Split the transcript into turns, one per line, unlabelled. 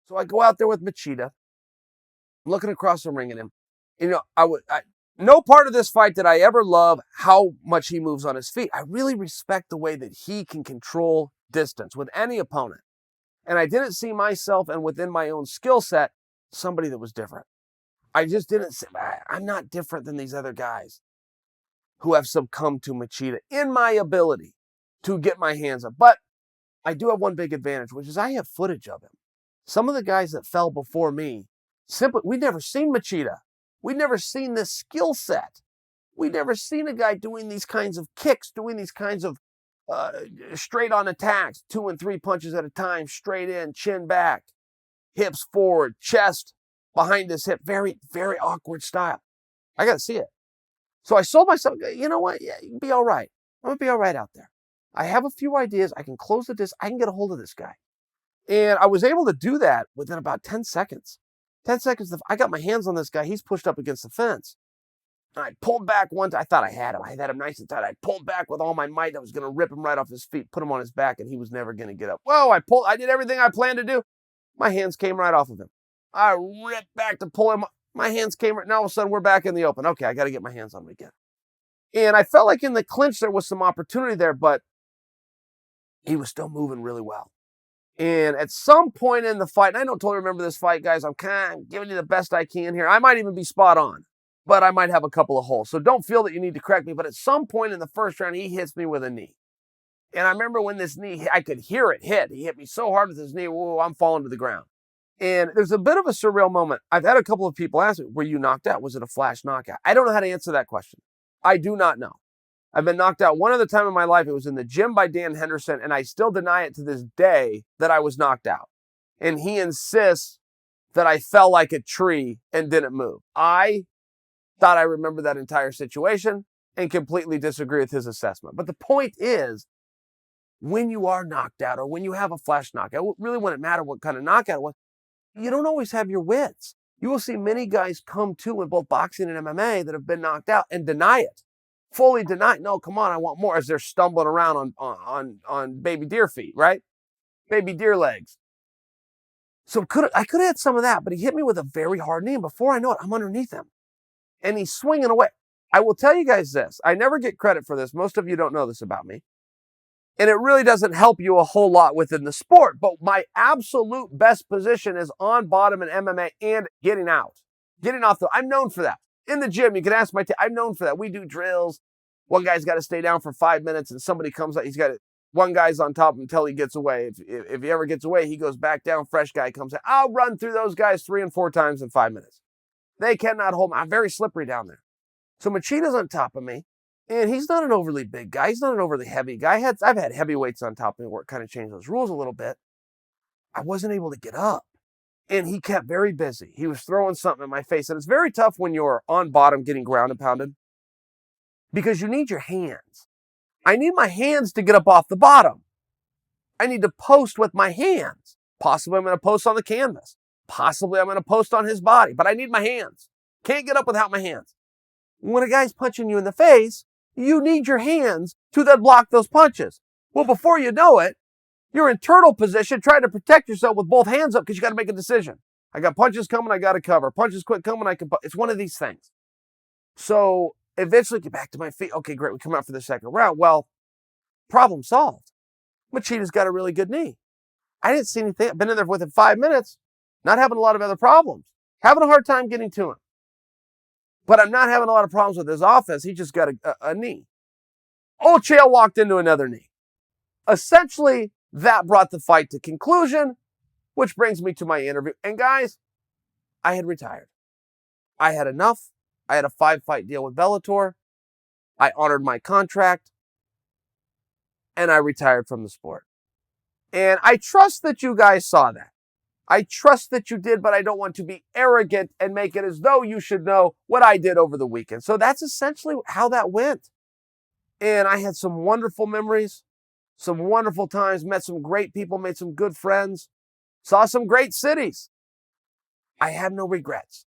So I go out there with Machida. I'm looking across the ring at him. No part of this fight did I ever love how much he moves on his feet. I really respect the way that he can control distance with any opponent. And I didn't see myself, and within my own skill set, somebody that was different. I just didn't say, I'm not different than these other guys who have succumbed to Machida in my ability to get my hands up. But I do have one big advantage, which is I have footage of him. Some of the guys that fell before me, we'd never seen Machida. We'd never seen this skill set. We'd never seen a guy doing these kinds of kicks, doing these kinds of straight on attacks, 2 and 3 punches at a time, straight in, chin back, hips forward, chest behind his hip. Very, very awkward style. I got to see it. So I sold myself, you know what? Yeah, you'll be all right. I'm going to be all right out there. I have a few ideas. I can close the disc. I can get a hold of this guy. And I was able to do that within about 10 seconds. 10 seconds, I got my hands on this guy. He's pushed up against the fence. And I pulled back once. I thought I had him. I had him nice and tight. I pulled back with all my might. I was going to rip him right off his feet, put him on his back, and he was never going to get up. Whoa, I did everything I planned to do. My hands came right off of him. I ripped back to pull him. My hands came right. Now all of a sudden, we're back in the open. Okay, I got to get my hands on him again. And I felt like in the clinch, there was some opportunity there, but he was still moving really well. And at some point in the fight, and I don't totally remember this fight, guys. I'm kind of giving you the best I can here. I might even be spot on, but I might have a couple of holes. So don't feel that you need to correct me. But at some point in the first round, he hits me with a knee. And I remember when this knee, I could hear it hit. He hit me so hard with his knee, whoa, I'm falling to the ground. And there's a bit of a surreal moment. I've had a couple of people ask me, were you knocked out? Was it a flash knockout? I don't know how to answer that question. I do not know. I've been knocked out one other time in my life. It was in the gym by Dan Henderson, and I still deny it to this day that I was knocked out. And he insists that I fell like a tree and didn't move. I thought I remember that entire situation and completely disagree with his assessment. But the point is, when you are knocked out or when you have a flash knockout, it really wouldn't matter what kind of knockout it was, you don't always have your wits. You will see many guys come to in both boxing and MMA that have been knocked out and deny it. Fully deny, no, come on, I want more, as they're stumbling around on baby deer feet, right? Baby deer legs. So I could have had some of that, but he hit me with a very hard knee, and before I know it, I'm underneath him. And he's swinging away. I will tell you guys this. I never get credit for this. Most of you don't know this about me. And it really doesn't help you a whole lot within the sport, but my absolute best position is on bottom in MMA and getting out. Getting off I'm known for that. In the gym, you can ask my team. I'm known for that. We do drills. One guy's got to stay down for 5 minutes, and somebody comes up. One guy's on top until he gets away. If he ever gets away, he goes back down. Fresh guy comes in. I'll run through those guys 3 and 4 times in 5 minutes. They cannot hold me. I'm very slippery down there. So Machida's on top of me, and he's not an overly big guy. He's not an overly heavy guy. I've had heavyweights on top of me where it kind of changed those rules a little bit. I wasn't able to get up. And he kept very busy. He was throwing something in my face. And it's very tough when you're on bottom getting ground and pounded because you need your hands. I need my hands to get up off the bottom. I need to post with my hands. Possibly I'm going to post on the canvas. Possibly I'm going to post on his body. But I need my hands. Can't get up without my hands. When a guy's punching you in the face, you need your hands to then block those punches. Well, before you know it, you're in turtle position trying to protect yourself with both hands up because you got to make a decision. I got punches coming, I got to cover. Punches quit coming, I can. It's one of these things. So eventually get back to my feet. Okay, great. We come out for the second round. Well, problem solved. Machida's got a really good knee. I didn't see anything. I've been in there within 5 minutes, not having a lot of other problems. Having a hard time getting to him. But I'm not having a lot of problems with his offense. He just got a knee. Old Chael walked into another knee. Essentially, that brought the fight to conclusion, which brings me to my interview. And guys, I had retired. I had enough. I had a 5-fight deal with Bellator. I honored my contract. And I retired from the sport. And I trust that you guys saw that. I trust that you did, but I don't want to be arrogant and make it as though you should know what I did over the weekend. So that's essentially how that went. And I had some wonderful memories. Some wonderful times, met some great people, made some good friends, saw some great cities. I have no regrets.